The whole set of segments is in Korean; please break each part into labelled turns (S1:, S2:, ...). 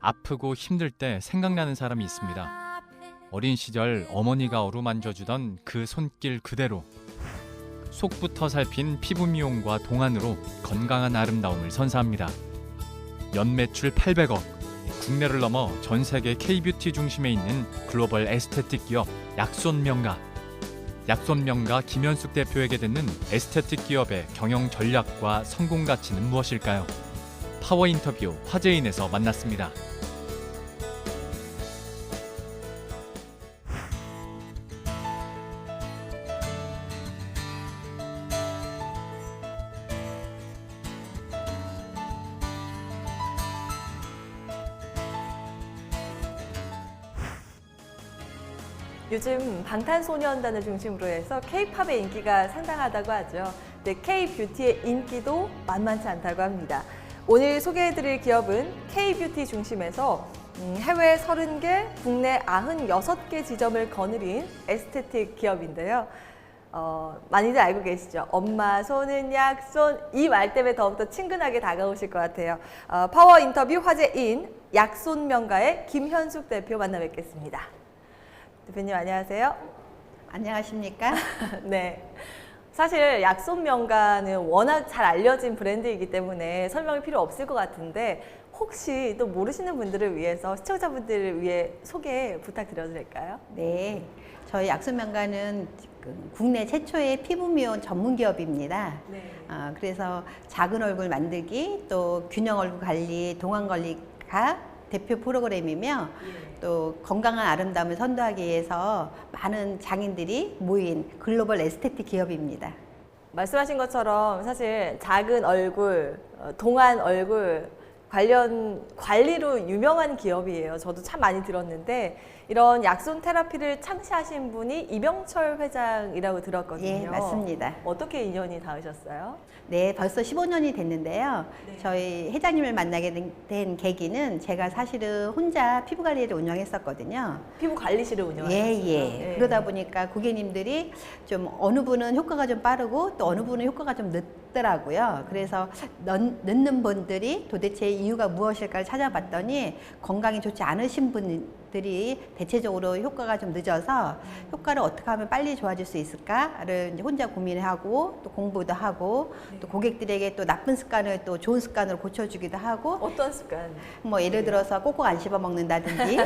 S1: 아프고 힘들 때 생각나는 사람이 있습니다. 어린 시절 어머니가 어루만져주던 그 손길 그대로 속부터 살핀 피부 미용과 동안으로 건강한 아름다움을 선사합니다. 연매출 800억, 국내를 넘어 전 세계 K-뷰티 중심에 있는 글로벌 에스테틱 기업 약손명가. 약손명가 김현숙 대표에게 듣는 에스테틱 기업의 경영 전략과 성공 가치는 무엇일까요? 파워 인터뷰 화제인에서 만났습니다.
S2: 요즘 방탄소년단을 중심으로 해서 K-팝의 인기가 상당하다고 하죠. 근데 K-뷰티의 인기도 만만치 않다고 합니다. 오늘 소개해드릴 기업은 K-뷰티 중심에서 해외 30개, 국내 96개 지점을 거느린 에스테틱 기업인데요. 많이들 알고 계시죠? 엄마 손은 약손, 이 말 때문에 더욱더 친근하게 다가오실 것 같아요. 파워 인터뷰 화제인 약손명가의 김현숙 대표 만나 뵙겠습니다. 대표님 안녕하세요.
S3: 안녕하십니까?
S2: 네. 사실 약손명가는 워낙 잘 알려진 브랜드이기 때문에 설명이 필요 없을 것 같은데 혹시 또 모르시는 분들을 위해서 시청자분들을 위해 소개 부탁드려도 될까요?
S3: 네, 저희 약손명가는 국내 최초의 피부 미용 전문 기업입니다.
S2: 네.
S3: 그래서 작은 얼굴 만들기, 또 균형 얼굴 관리, 동안 관리가 대표 프로그램이며 또 건강한 아름다움을 선도하기 위해서 많은 장인들이 모인 글로벌 에스테틱 기업입니다.
S2: 말씀하신 것처럼 사실 작은 얼굴, 동안 얼굴 관련 관리로 유명한 기업이에요. 저도 참 많이 들었는데 이런 약손 테라피를 창시하신 분이 이병철 회장이라고 들었거든요.
S3: 예, 맞습니다.
S2: 어떻게 인연이 닿으셨어요?
S3: 네, 벌써 15년이 됐는데요.
S2: 네.
S3: 저희 회장님을 만나게 된 계기는 제가 사실은 혼자 피부 관리를 운영했었거든요.
S2: 피부 관리실을 운영하셨어요?
S3: 예. 그러다 보니까 고객님들이 좀 어느 분은 효과가 좀 빠르고 또 어느 분은 효과가 좀 늦더라고요. 그래서 늦는 분들이 도대체 이유가 무엇일까를 찾아봤더니 건강이 좋지 않으신 분들이 대체적으로 효과가 좀 늦어서 효과를 어떻게 하면 빨리 좋아질 수 있을까를 이제 혼자 고민을 하고 또 공부도 하고 또 고객들에게 또 나쁜 습관을 또 좋은 습관으로 고쳐주기도 하고
S2: 어떤 습관?
S3: 뭐 예를 들어서 꼭꼭 안 씹어 먹는다든지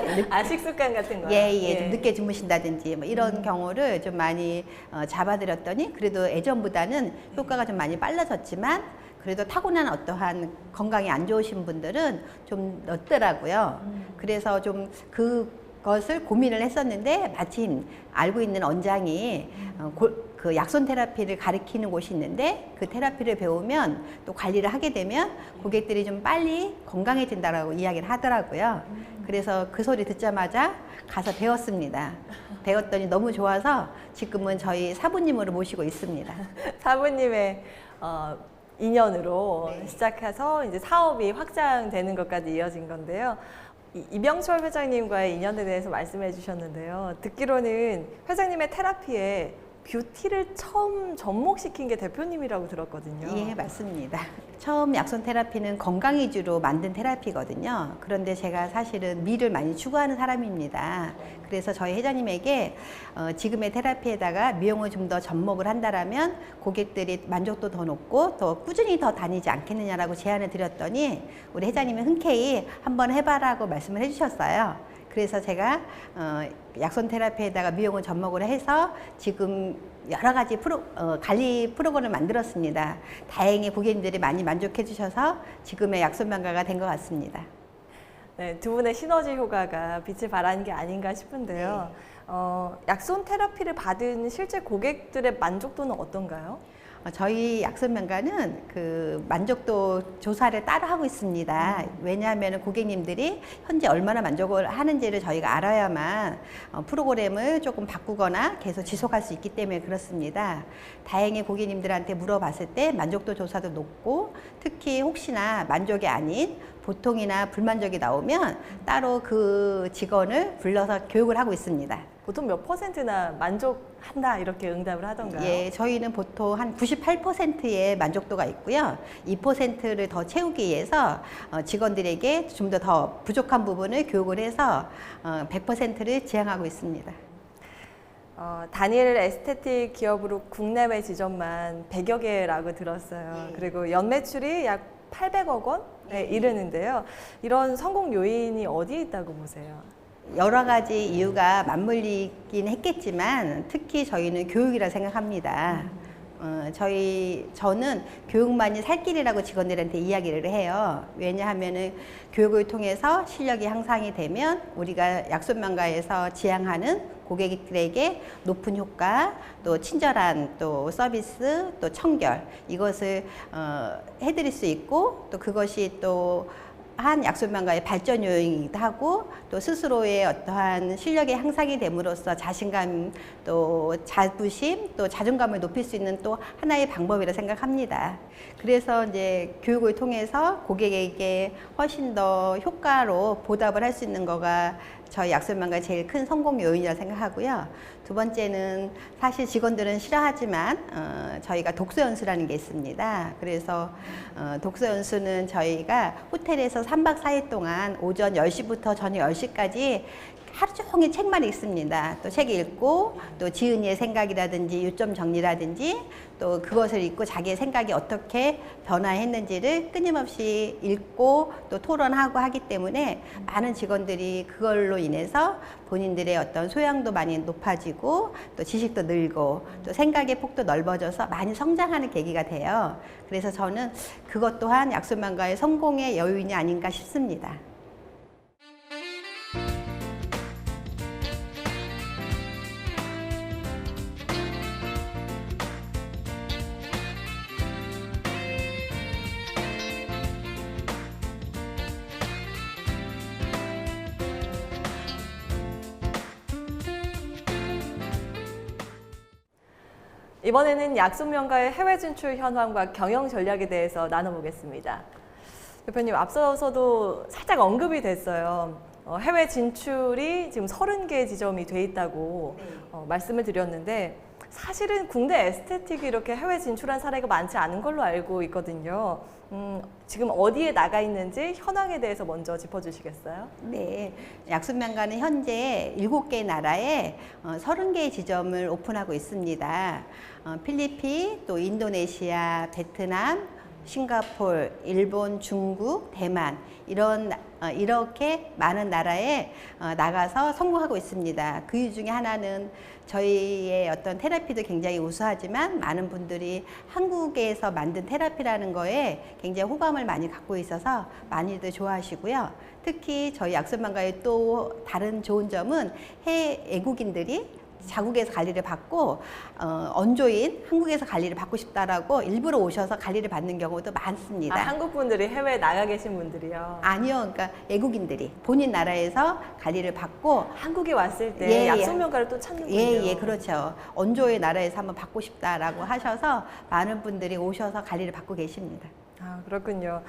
S2: 식습관 같은 거.
S3: 좀 늦게 주무신다든지 뭐 이런 경우를 좀 많이 잡아드렸더니 그래도 예전보다는 효과가 좀 많이 빨라졌지만 그래도 타고난 어떠한 건강이 안 좋으신 분들은 좀 늦더라고요. 그래서 좀 그것을 고민을 했었는데 마침 알고 있는 원장이 그 약손 테라피를 가리키는 곳이 있는데 그 테라피를 배우면 또 관리를 하게 되면 고객들이 좀 빨리 건강해진다라고 이야기를 하더라고요. 그래서 그 소리 듣자마자 가서 배웠습니다. 배웠더니 너무 좋아서 지금은 저희 사부님으로 모시고 있습니다.
S2: 사부님의 인연으로
S3: 네.
S2: 시작해서 이제 사업이 확장되는 것까지 이어진 건데요. 이병철 회장님과의 인연에 대해서 말씀해 주셨는데요. 듣기로는 회장님의 테라피에 뷰티를 처음 접목시킨 게 대표님이라고 들었거든요.
S3: 예, 맞습니다. 처음 약손 테라피는 건강 위주로 만든 테라피거든요. 그런데 제가 사실은 미를 많이 추구하는 사람입니다. 그래서 저희 회장님에게 지금의 테라피에다가 미용을 좀 더 접목을 한다라면 고객들이 만족도 더 높고 더 꾸준히 더 다니지 않겠느냐라고 제안을 드렸더니 우리 회장님이 흔쾌히 한번 해봐라고 말씀을 해주셨어요. 그래서 제가 약손 테라피에다가 미용을 접목을 해서 지금 여러 가지 관리 프로그램을 만들었습니다. 다행히 고객님들이 많이 만족해 주셔서 지금의 약손명가가 된 것 같습니다.
S2: 네, 두 분의 시너지 효과가 빛을 발하는 게 아닌가 싶은데요. 약손 테라피를 받은 실제 고객들의 만족도는 어떤가요?
S3: 저희 약손명가는 그 만족도 조사를 따로 하고 있습니다. 왜냐하면 고객님들이 현재 얼마나 만족을 하는지를 저희가 알아야만 프로그램을 조금 바꾸거나 계속 지속할 수 있기 때문에 그렇습니다. 다행히 고객님들한테 물어봤을 때 만족도 조사도 높고 특히 혹시나 만족이 아닌 보통이나 불만족이 나오면 따로 그 직원을 불러서 교육을 하고 있습니다.
S2: 보통 몇 %나 만족한다 이렇게 응답을 하던가요?
S3: 예, 저희는 보통 한 98%의 만족도가 있고요. 2%를 더 채우기 위해서 직원들에게 좀 더 부족한 부분을 교육을 해서 100%를 지향하고 있습니다.
S2: 단일 에스테틱 기업으로 국내외 지점만 100여 개라고 들었어요.
S3: 네.
S2: 그리고 연매출이 약 800억 원에
S3: 네.
S2: 이르는데요. 이런 성공 요인이 어디에 있다고 보세요?
S3: 여러 가지 이유가 맞물리긴 했겠지만 특히 저희는 교육이라 생각합니다. 저는 교육만이 살 길이라고 직원들한테 이야기를 해요. 왜냐하면은 교육을 통해서 실력이 향상이 되면 우리가 약손명가에서 지향하는 고객들에게 높은 효과, 또 친절한 또 서비스, 또 청결 이것을 해드릴 수 있고 또 그것이 또 한 약손명가의 발전 요인이기도 하고 또 스스로의 어떠한 실력의 향상이 됨으로써 자신감 또 자부심 또 자존감을 높일 수 있는 또 하나의 방법이라 생각합니다. 그래서 이제 교육을 통해서 고객에게 훨씬 더 효과로 보답을 할 수 있는 거가 저희 약손명가의 제일 큰 성공 요인이라고 생각하고요. 두 번째는 사실 직원들은 싫어하지만 저희가 독서 연수라는 게 있습니다. 그래서 독서 연수는 저희가 호텔에서 3박 4일 동안 오전 10시부터 저녁 10시까지 하루 종일 책만 읽습니다. 또 책 읽고 또 지은이의 생각이라든지 요점 정리라든지 또 그것을 읽고 자기의 생각이 어떻게 변화했는지를 끊임없이 읽고 또 토론하고 하기 때문에 많은 직원들이 그걸로 인해서 본인들의 어떤 소양도 많이 높아지고 또 지식도 늘고 또 생각의 폭도 넓어져서 많이 성장하는 계기가 돼요. 그래서 저는 그것 또한 약손명가의 성공의 여인이 아닌가 싶습니다.
S2: 이번에는 약손명가의 해외 진출 현황과 경영 전략에 대해서 나눠보겠습니다. 대표님, 앞서서도 살짝 언급이 됐어요. 해외 진출이 지금 30개 지점이 돼 있다고 말씀을 드렸는데 사실은 국내 에스테틱이 이렇게 해외 진출한 사례가 많지 않은 걸로 알고 있거든요. 지금 어디에 나가 있는지 현황에 대해서 먼저 짚어주시겠어요?
S3: 네, 약손명가는 현재 7개 나라에 30개의 지점을 오픈하고 있습니다. 필리핀, 또 인도네시아, 베트남, 싱가포르, 일본, 중국, 대만 이렇게 많은 나라에 나가서 성공하고 있습니다. 그 중에 하나는 저희의 어떤 테라피도 굉장히 우수하지만 많은 분들이 한국에서 만든 테라피라는 거에 굉장히 호감을 많이 갖고 있어서 많이들 좋아하시고요. 특히 저희 약손명가의 또 다른 좋은 점은 해외 외국인들이 자국에서 관리를 받고 언조인 한국에서 관리를 받고 싶다라고 일부러 오셔서 관리를 받는 경우도 많습니다.
S2: 한국 분들이 해외에 나가 계신 분들이요?
S3: 아니요, 그러니까 외국인들이 본인 나라에서 관리를 받고
S2: 한국에 왔을 때 약손명가를 또 찾는군요.
S3: 예, 그렇죠. 원조의 나라에서 한번 받고 싶다라고 하셔서 많은 분들이 오셔서 관리를 받고 계십니다.
S2: 아, 그렇군요.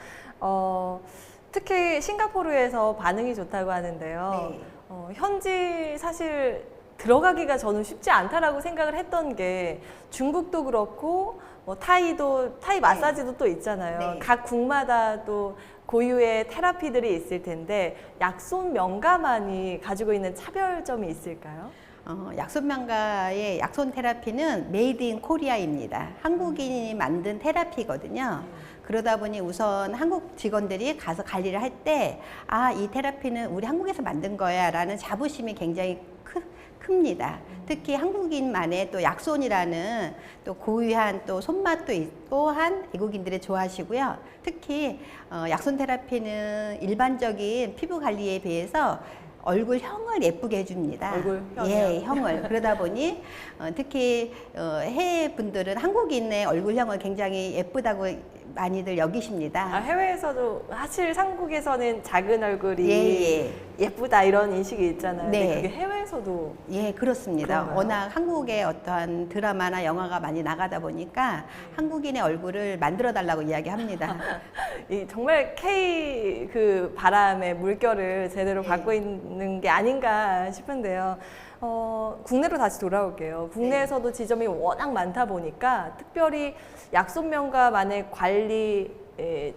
S2: 특히 싱가포르에서 반응이 좋다고 하는데요.
S3: 네.
S2: 현지 사실 들어가기가 저는 쉽지 않다라고 생각을 했던 게 중국도 그렇고 타이 마사지도 또 있잖아요.
S3: 네.
S2: 각 국마다 또 고유의 테라피들이 있을 텐데 약손명가만이 가지고 있는 차별점이 있을까요?
S3: 약손명가의 약손 테라피는 메이드 인 코리아입니다. 한국인이 만든 테라피거든요. 그러다 보니 우선 한국 직원들이 가서 관리를 할 때 이 테라피는 우리 한국에서 만든 거야 라는 자부심이 굉장히 큽니다. 특히 한국인만의 또 약손이라는 또 고유한 또 손맛도 있고 한 외국인들이 좋아하시고요. 특히 약손 테라피는 일반적인 피부 관리에 비해서 얼굴형을 예쁘게 해줍니다.
S2: 얼굴형이요?
S3: 예, 형을. 그러다 보니 특히 해외 분들은 한국인의 얼굴형을 굉장히 예쁘다고 많이들 여기십니다.
S2: 해외에서도 사실 한국에서는 작은 얼굴이 예쁘다 이런 인식이 있잖아요.
S3: 네.
S2: 근데 그게 해외에서도
S3: 예, 그렇습니다.
S2: 그런가요?
S3: 워낙 한국의 어떠한 드라마나 영화가 많이 나가다 보니까 한국인의 얼굴을 만들어 달라고 이야기합니다.
S2: 정말 K 바람의 물결을 제대로 받고 있는 게 아닌가 싶은데요. 국내로 다시 돌아올게요. 국내에서도 지점이 워낙 많다 보니까 특별히 약손명가만의 관리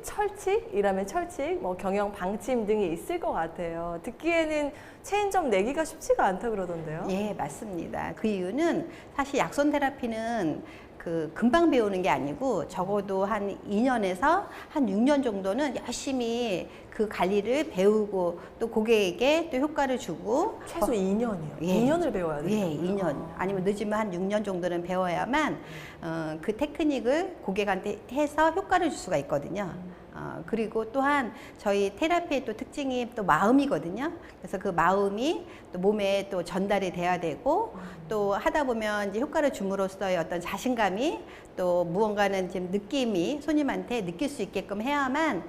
S2: 철칙이라면 철칙, 뭐 경영 방침 등이 있을 것 같아요. 듣기에는 체인점 내기가 쉽지가 않다 그러던데요.
S3: 예, 맞습니다. 그 이유는 사실 약손 테라피는 금방 배우는 게 아니고 적어도 한 2년에서 한 6년 정도는 열심히 그 관리를 배우고 또 고객에게 또 효과를 주고
S2: 최소 2년이요.
S3: 예.
S2: 2년을 배워야 돼요.
S3: 예, 2년 아니면 늦으면 한 6년 정도는 배워야만 그 테크닉을 고객한테 해서 효과를 줄 수가 있거든요. 그리고 또한 저희 테라피의 또 특징이 또 마음이거든요. 그래서 그 마음이 또 몸에 또 전달이 돼야 되고 또 하다 보면 이제 효과를 줌으로써의 어떤 자신감이 또 무언가는 지금 느낌이 손님한테 느낄 수 있게끔 해야만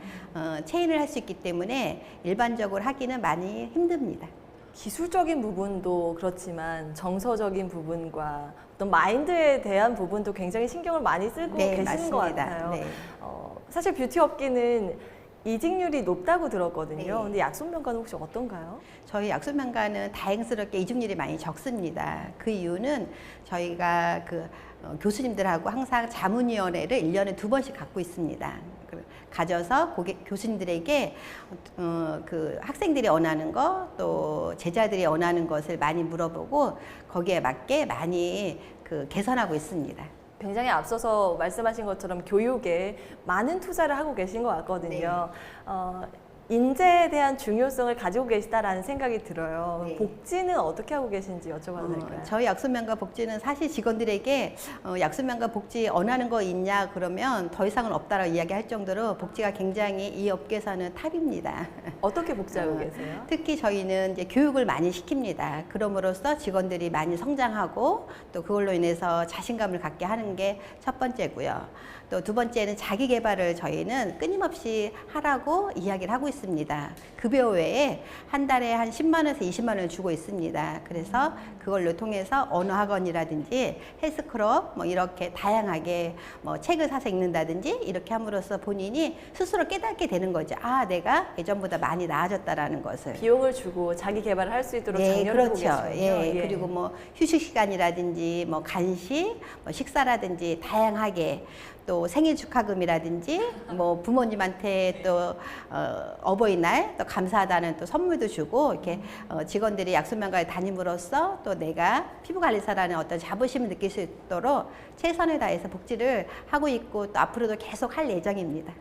S3: 체인을 할 수 있기 때문에 일반적으로 하기는 많이 힘듭니다.
S2: 기술적인 부분도 그렇지만 정서적인 부분과 어떤 마인드에 대한 부분도 굉장히 신경을 많이 쓰고
S3: 네,
S2: 계시는
S3: 맞습니다.
S2: 것 같아요.
S3: 네.
S2: 사실 뷰티 업계는 이직률이 높다고 들었거든요.
S3: 네.
S2: 근데 약손명가는 혹시 어떤가요?
S3: 저희 약손명가는 다행스럽게 이직률이 많이 적습니다. 그 이유는 저희가 교수님들하고 항상 자문위원회를 1년에 2번씩 갖고 있습니다. 가져서 교수님들에게 그 학생들이 원하는 거 또 제자들이 원하는 것을 많이 물어보고 거기에 맞게 많이 개선하고 있습니다.
S2: 굉장히 앞서서 말씀하신 것처럼 교육에 많은 투자를 하고 계신 것 같거든요. 인재에 대한 중요성을 가지고 계시다라는 생각이 들어요.
S3: 네.
S2: 복지는 어떻게 하고 계신지 여쭤봐도 될까요?
S3: 저희 약손명가 복지는 사실 직원들에게 약손명가 복지 원하는 거 있냐 그러면 더 이상은 없다라고 이야기할 정도로 복지가 굉장히 이 업계에서는 탑입니다.
S2: 어떻게 복지하고 계세요?
S3: 특히 저희는 이제 교육을 많이 시킵니다. 그럼으로써 직원들이 많이 성장하고 또 그걸로 인해서 자신감을 갖게 하는 게 첫 번째고요. 또 두 번째는 자기 개발을 저희는 끊임없이 하라고 이야기를 하고 있습니다. 급여 외에 한 달에 한 10만 원에서 20만 원을 주고 있습니다. 그래서 그걸로 통해서 언어 학원이라든지 헬스클럽 뭐 이렇게 다양하게 뭐 책을 사서 읽는다든지 이렇게 함으로써 본인이 스스로 깨닫게 되는 거죠. 아, 내가 예전보다 많이 나아졌다라는 것을.
S2: 비용을 주고 자기 개발을 할 수 있도록
S3: 예,
S2: 장려를
S3: 그렇죠.
S2: 하고 계시군요.
S3: 예, 그리고 뭐 휴식 시간이라든지 뭐 간식, 뭐 식사라든지 다양하게 또 생일 축하금이라든지 뭐 부모님한테 또 어버이날 또 감사하다는 또 선물도 주고 이렇게 직원들이 약손명가에 다님으로써 또 내가 피부관리사라는 어떤 자부심을 느낄 수 있도록 최선을 다해서 복지를 하고 있고 또 앞으로도 계속 할 예정입니다.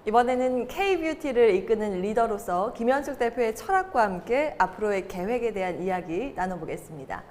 S2: 이번에는 K-뷰티를 이끄는 리더로서 김현숙 대표의 철학과 함께 앞으로의 계획에 대한 이야기 나눠보겠습니다.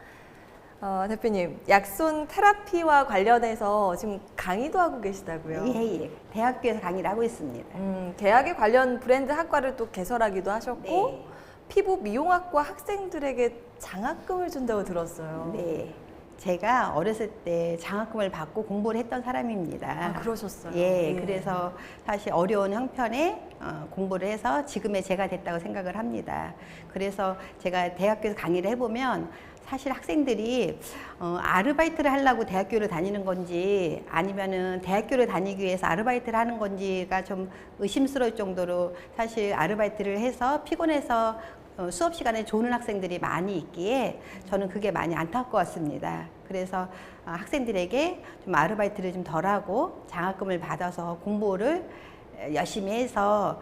S2: 대표님, 약손 테라피와 관련해서 지금 강의도 하고 계시다고요?
S3: 예, 예. 대학교에서 강의를 하고 있습니다.
S2: 대학에 관련 브랜드 학과를 또 개설하기도 하셨고
S3: 네.
S2: 피부 미용학과 학생들에게 장학금을 준다고 들었어요.
S3: 네. 제가 어렸을 때 장학금을 받고 공부를 했던 사람입니다.
S2: 아, 그러셨어요?
S3: 예,
S2: 예.
S3: 그래서 사실 어려운 형편에 공부를 해서 지금의 제가 됐다고 생각을 합니다. 그래서 제가 대학교에서 강의를 해보면 사실 학생들이 아르바이트를 하려고 대학교를 다니는 건지 아니면은 대학교를 다니기 위해서 아르바이트를 하는 건지가 좀 의심스러울 정도로 사실 아르바이트를 해서 피곤해서 수업 시간에 조는 학생들이 많이 있기에 저는 그게 많이 안타까웠습니다. 그래서 학생들에게 좀 아르바이트를 좀 덜하고 장학금을 받아서 공부를 열심히 해서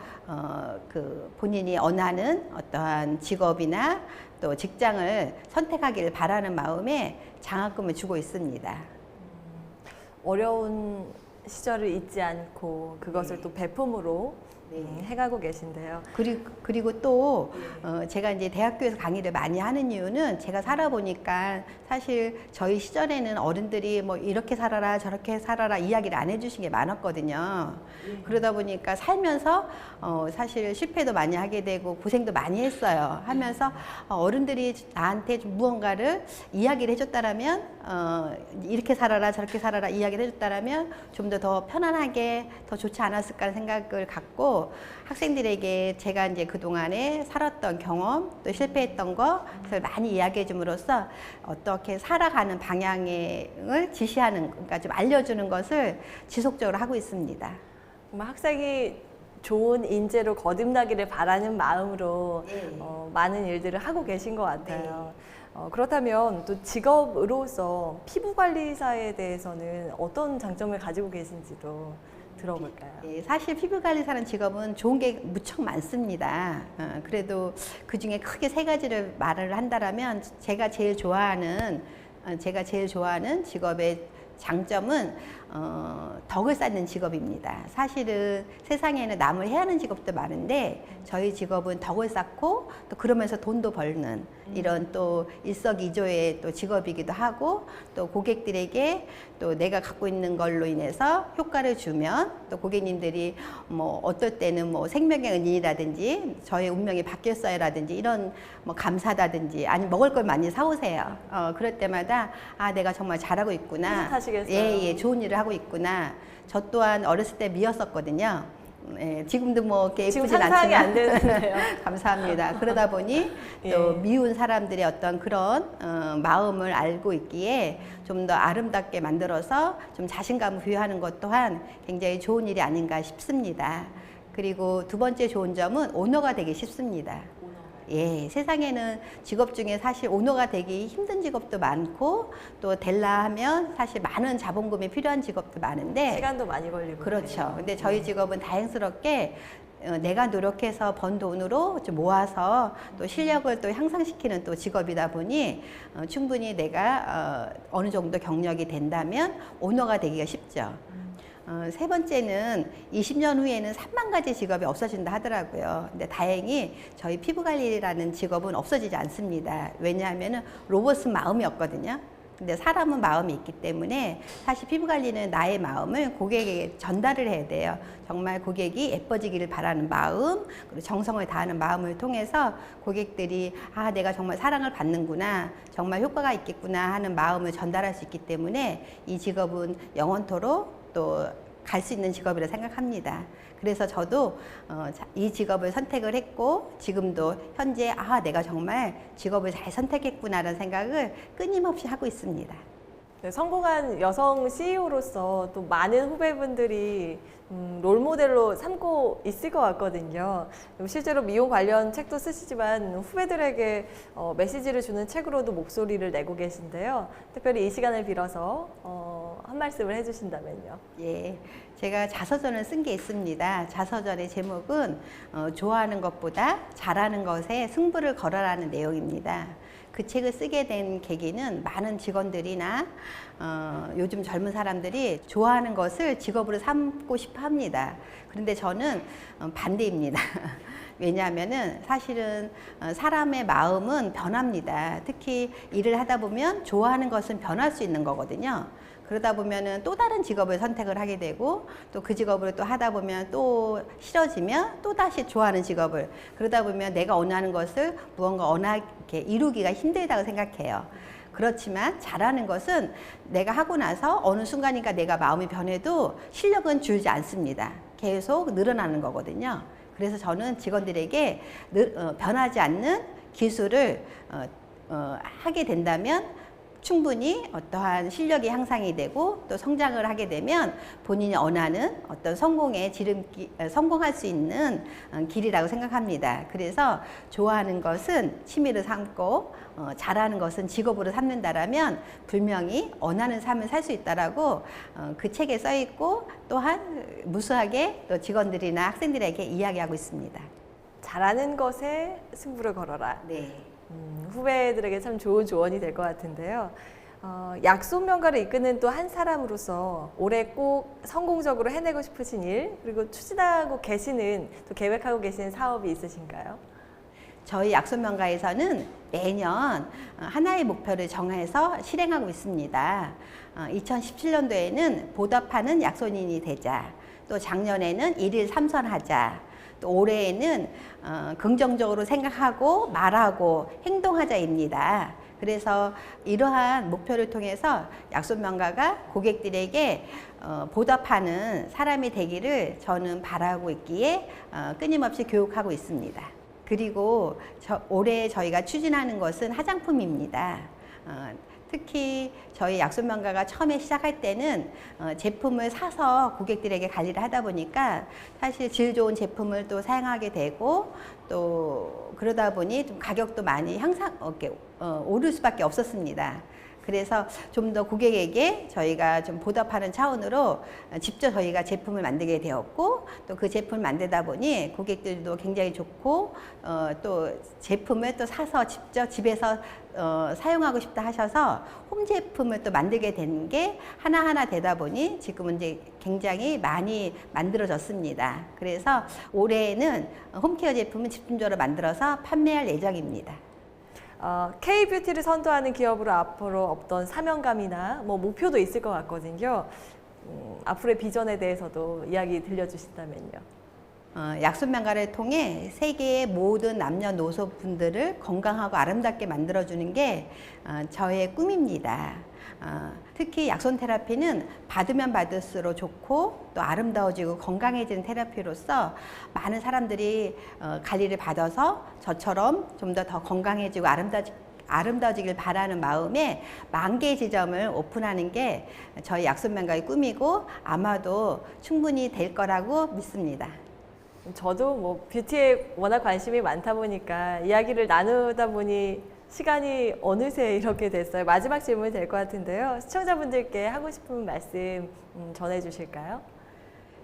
S3: 본인이 원하는 어떠한 직업이나 또 직장을 선택하기를 바라는 마음에 장학금을 주고 있습니다.
S2: 어려운 시절을 잊지 않고 그것을 또 배품으로 해가고 계신데요.
S3: 그리고 또 제가 이제 대학교에서 강의를 많이 하는 이유는 제가 살아보니까 사실 저희 시절에는 어른들이 뭐 이렇게 살아라 저렇게 살아라 이야기를 안 해주신 게 많았거든요. 그러다 보니까 살면서 사실 실패도 많이 하게 되고 고생도 많이 했어요. 하면서 어른들이 나한테 좀 무언가를 이야기를 해줬다라면 이렇게 살아라 저렇게 살아라 이야기를 해줬다라면 좀 더 편안하게 더 좋지 않았을까 하는 생각을 갖고 학생들에게 제가 이제 그동안에 살았던 경험 또 실패했던 것을 많이 이야기해 줌으로써 어떻게 살아가는 방향을 지시하는, 그러니까 좀 알려주는 것을 지속적으로 하고 있습니다.
S2: 정말 학생이 좋은 인재로 거듭나기를 바라는 마음으로 많은 일들을 하고 계신 것 같아요. 그렇다면 또 직업으로서 피부관리사에 대해서는 어떤 장점을 가지고 계신지도 들어볼까요?
S3: 사실 피부관리사라는 직업은 좋은 게 무척 많습니다. 그래도 그 중에 크게 세 가지를 말을 한다라면 제가 제일 좋아하는 직업의 장점은 덕을 쌓는 직업입니다. 사실은 세상에는 남을 해하는 직업도 많은데 저희 직업은 덕을 쌓고 또 그러면서 돈도 벌는 이런 또 일석이조의 또 직업이기도 하고 또 고객들에게 또 내가 갖고 있는 걸로 인해서 효과를 주면 또 고객님들이 뭐 어떨 때는 뭐 생명의 은인이라든지 저의 운명이 바뀌었어요라든지 이런 뭐 감사다든지 아니면 먹을 걸 많이 사오세요. 그럴 때마다 아 내가 정말 잘하고 있구나.
S2: 뿌듯하시겠어요.
S3: 예, 좋은 일을 하고 있구나. 저 또한 어렸을 때 미웠었거든요. 지금도 뭐 이렇게
S2: 지금
S3: 예쁘진
S2: 상상이 안
S3: 않지만
S2: 되는데요.
S3: 감사합니다. 그러다 보니 또 미운 사람들의 어떤 그런 마음을 알고 있기에 좀 더 아름답게 만들어서 좀 자신감을 부여하는 것 또한 굉장히 좋은 일이 아닌가 싶습니다. 그리고 두 번째 좋은 점은 오너가 되기 쉽습니다. 예, 세상에는 직업 중에 사실 오너가 되기 힘든 직업도 많고 또 될라 하면 사실 많은 자본금이 필요한 직업도 많은데
S2: 시간도 많이 걸리고.
S3: 그렇죠. 근데 저희 직업은 다행스럽게 내가 노력해서 번 돈으로 좀 모아서 또 실력을 또 향상시키는 또 직업이다 보니 충분히 내가 어느 정도 경력이 된다면 오너가 되기가 쉽죠. 세 번째는 20년 후에는 3만 가지 직업이 없어진다 하더라고요. 근데 다행히 저희 피부관리라는 직업은 없어지지 않습니다. 왜냐하면 로봇은 마음이 없거든요. 근데 사람은 마음이 있기 때문에 사실 피부관리는 나의 마음을 고객에게 전달을 해야 돼요. 정말 고객이 예뻐지기를 바라는 마음, 그리고 정성을 다하는 마음을 통해서 고객들이 아 내가 정말 사랑을 받는구나, 정말 효과가 있겠구나 하는 마음을 전달할 수 있기 때문에 이 직업은 영원토록 또 갈 수 있는 직업이라 생각합니다. 그래서 저도 이 직업을 선택을 했고 지금도 현재 아 내가 정말 직업을 잘 선택했구나라는 생각을 끊임없이 하고 있습니다.
S2: 네, 성공한 여성 CEO로서 또 많은 후배분들이 롤모델로 삼고 있을 것 같거든요. 실제로 미용 관련 책도 쓰시지만 후배들에게 메시지를 주는 책으로도 목소리를 내고 계신데요. 특별히 이 시간을 빌어서 한 말씀을 해주신다면요.
S3: 예, 제가 자서전을 쓴 게 있습니다. 자서전의 제목은 좋아하는 것보다 잘하는 것에 승부를 걸어라는 내용입니다. 그 책을 쓰게 된 계기는 많은 직원들이나 요즘 젊은 사람들이 좋아하는 것을 직업으로 삼고 싶어 합니다. 그런데 저는 반대입니다. 왜냐하면은 사실은 사람의 마음은 변합니다. 특히 일을 하다 보면 좋아하는 것은 변할 수 있는 거거든요. 그러다 보면은 또 다른 직업을 선택을 하게 되고 또 그 직업을 또 하다 보면 또 싫어지면 또 다시 좋아하는 직업을, 그러다 보면 내가 원하는 것을 무언가 원하게 이루기가 힘들다고 생각해요. 그렇지만 잘하는 것은 내가 하고 나서 어느 순간인가 내가 마음이 변해도 실력은 줄지 않습니다. 계속 늘어나는 거거든요. 그래서 저는 직원들에게 변하지 않는 기술을 하게 된다면 충분히 어떠한 실력이 향상이 되고 또 성장을 하게 되면 본인이 원하는 어떤 성공의 성공할 수 있는 길이라고 생각합니다. 그래서 좋아하는 것은 취미로 삼고 잘하는 것은 직업으로 삼는다라면 분명히 원하는 삶을 살 수 있다라고 그 책에 써 있고 또한 무수하게 또 직원들이나 학생들에게 이야기하고 있습니다.
S2: 잘하는 것에 승부를 걸어라.
S3: 네.
S2: 후배들에게 참 좋은 조언이 될 것 같은데요. 약손명가를 이끄는 또 한 사람으로서 올해 꼭 성공적으로 해내고 싶으신 일, 그리고 추진하고 계시는, 또 계획하고 계시는 사업이 있으신가요?
S3: 저희 약손명가에서는 매년 하나의 목표를 정해서 실행하고 있습니다. 2017년도에는 보답하는 약손인이 되자, 또 작년에는 일일 삼선하자, 또 올해에는 긍정적으로 생각하고 말하고 행동하자입니다. 그래서 이러한 목표를 통해서 약손명가가 고객들에게 보답하는 사람이 되기를 저는 바라고 있기에 끊임없이 교육하고 있습니다. 그리고 올해 저희가 추진하는 것은 화장품입니다. 특히 저희 약손명가가 처음에 시작할 때는 제품을 사서 고객들에게 관리를 하다 보니까 사실 질 좋은 제품을 또 사용하게 되고, 또 그러다 보니 좀 가격도 많이 오를 수밖에 없었습니다. 그래서 좀 더 고객에게 저희가 좀 보답하는 차원으로 직접 저희가 제품을 만들게 되었고, 또 그 제품을 만들다 보니 고객들도 굉장히 좋고, 또 제품을 또 사서 직접 집에서 사용하고 싶다 하셔서 홈 제품을 또 만들게 된 게 하나하나 되다 보니 지금은 이제 굉장히 많이 만들어졌습니다. 그래서 올해는 홈케어 제품은 집중적으로 만들어서 판매할 예정입니다.
S2: K뷰티를 선도하는 기업으로 앞으로 어떤 사명감이나 뭐 목표도 있을 것 같거든요. 앞으로의 비전에 대해서도 이야기 들려주신다면요.
S3: 약손명가를 통해 세계의 모든 남녀노소 분들을 건강하고 아름답게 만들어주는 게 저의 꿈입니다. 특히 약손 테라피는 받으면 받을수록 좋고 또 아름다워지고 건강해지는 테라피로서 많은 사람들이 관리를 받아서 저처럼 좀 더 건강해지고 아름다워지길 바라는 마음에 10,000개 지점을 오픈하는 게 저희 약손명가의 꿈이고, 아마도 충분히 될 거라고 믿습니다.
S2: 저도 뭐 뷰티에 워낙 관심이 많다 보니까 이야기를 나누다 보니 시간이 어느새 이렇게 됐어요. 마지막 질문이 될 것 같은데요. 시청자분들께 하고 싶은 말씀 전해 주실까요?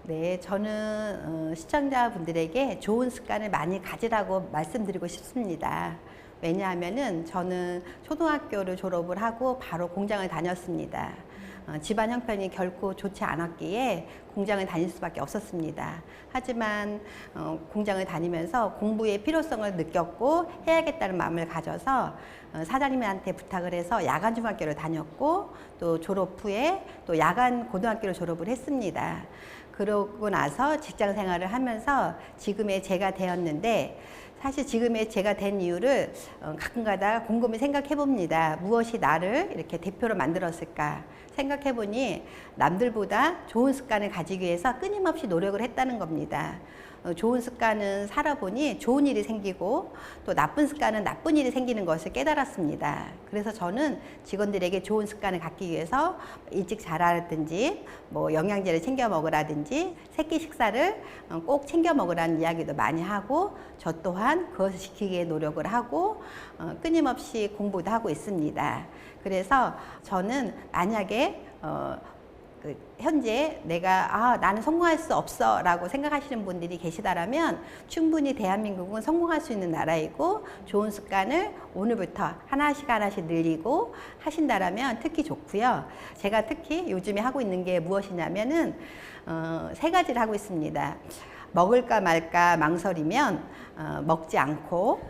S3: 네, 저는 시청자분들에게 좋은 습관을 많이 가지라고 말씀드리고 싶습니다. 왜냐하면은 저는 초등학교를 졸업을 하고 바로 공장을 다녔습니다. 집안 형편이 결코 좋지 않았기에 공장을 다닐 수밖에 없었습니다. 하지만 공장을 다니면서 공부의 필요성을 느꼈고 해야겠다는 마음을 가져서 사장님한테 부탁을 해서 야간 중학교를 다녔고, 또 졸업 후에 또 야간 고등학교를 졸업을 했습니다. 그러고 나서 직장 생활을 하면서 지금의 제가 되었는데, 사실 지금의 제가 된 이유를 가끔가다 곰곰이 생각해 봅니다. 무엇이 나를 이렇게 대표로 만들었을까 생각해 보니 남들보다 좋은 습관을 가지기 위해서 끊임없이 노력을 했다는 겁니다. 좋은 습관은 살아보니 좋은 일이 생기고, 또 나쁜 습관은 나쁜 일이 생기는 것을 깨달았습니다. 그래서 저는 직원들에게 좋은 습관을 갖기 위해서 일찍 자라든지, 뭐 영양제를 챙겨 먹으라든지, 새끼 식사를 꼭 챙겨 먹으라는 이야기도 많이 하고, 저 또한 그것을 지키기 위해 노력을 하고 끊임없이 공부도 하고 있습니다. 그래서 저는 만약에 현재 내가 나는 성공할 수 없어 라고 생각하시는 분들이 계시다라면, 충분히 대한민국은 성공할 수 있는 나라이고, 좋은 습관을 오늘부터 하나씩 늘리고 하신다라면 특히 좋고요. 제가 특히 요즘에 하고 있는 게 무엇이냐면은 3가지를 하고 있습니다. 먹을까 말까 망설이면 먹지 않고,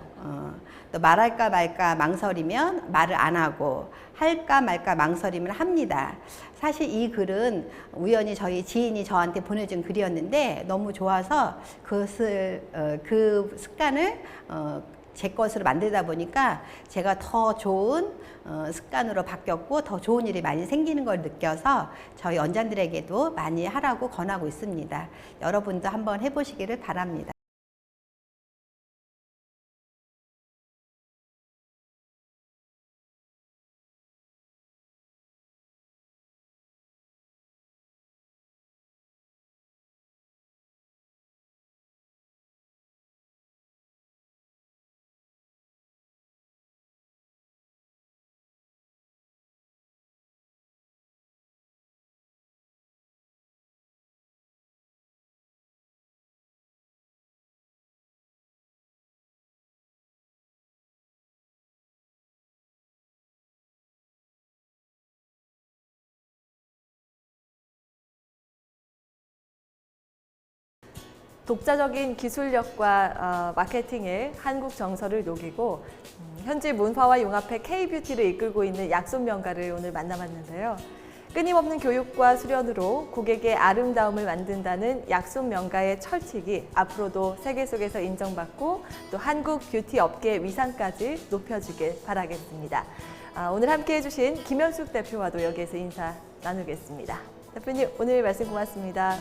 S3: 또 말할까 말까 망설이면 말을 안 하고, 할까 말까 망설임을 합니다. 사실 이 글은 우연히 저희 지인이 저한테 보내준 글이었는데 너무 좋아서 그것을 그 습관을 제 것으로 만들다 보니까 제가 더 좋은 습관으로 바뀌었고, 더 좋은 일이 많이 생기는 걸 느껴서 저희 원장들에게도 많이 하라고 권하고 있습니다. 여러분도 한번 해보시기를 바랍니다.
S2: 독자적인 기술력과 마케팅의 한국 정서를 녹이고 현지 문화와 융합해 K-뷰티를 이끌고 있는 약손 명가를 오늘 만나봤는데요. 끊임없는 교육과 수련으로 고객의 아름다움을 만든다는 약손 명가의 철칙이 앞으로도 세계 속에서 인정받고 또 한국 뷰티 업계의 위상까지 높여주길 바라겠습니다. 오늘 함께해 주신 김현숙 대표와도 여기에서 인사 나누겠습니다. 대표님 오늘 말씀 고맙습니다.